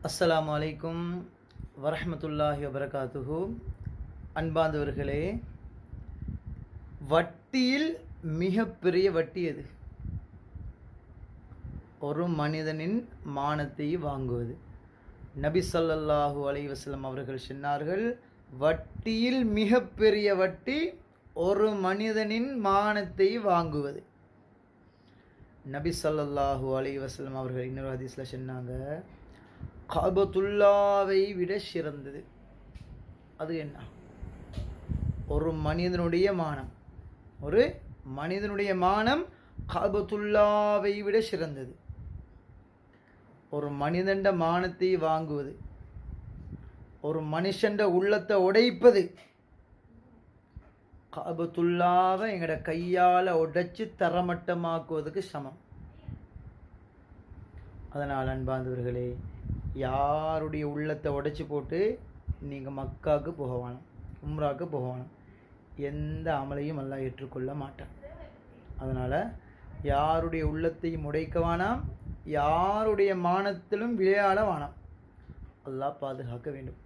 அஸ்ஸலாமு அலைக்கும் வரஹ்மத்துல்லாஹி வபரகாத்துஹு. அன்பார்ந்தவர்களே, வட்டியில் மிகப்பெரிய வட்டி எது? ஒரு மனிதனின் மானத்தை வாங்குவது. நபி ஸல்லல்லாஹு அலைஹி வஸல்லம் அவர்கள் சொன்னார்கள், வட்டியில் மிகப்பெரிய வட்டி ஒரு மனிதனின் மானத்தை வாங்குவது. நபி ஸல்லல்லாஹு அலைஹி வஸல்லம் அவர்கள் இன்னொரு ஹதீஸில் சொன்னாங்க, கஅபத்துல்லாவை விட சிறந்தது. அது என்ன? ஒரு மனிதனுடைய மானம், ஒரு மனிதனுடைய மானம் கஅபத்துல்லாவை விட சிறந்தது. ஒரு மனிதண்ட மானத்தை வாங்குவது, ஒரு மனுஷண்ட உள்ளத்தை உடைப்பது, கஅபத்துல்லாவை எங்கட கையால் உடைச்சு தரமட்டமாக்குவதுக்கு சமம். அதனால் அன்பார்ந்தவர்களே, யாருடைய உள்ளத்தை உடைச்சி போட்டு நீங்கள் மக்காவுக்கு போக வேணும், உம்ராவுக்கு போக வேணும். எந்த அமலையும் அல்லாஹ் ஏற்றுக்கொள்ள மாட்டான். அதனால் யாருடைய உள்ளத்தையும் உடைக்க வேணாம், யாருடைய மானத்திலும் விளையாட வேணாம். அல்லாஹ் பாதுகாக்க வேண்டும்.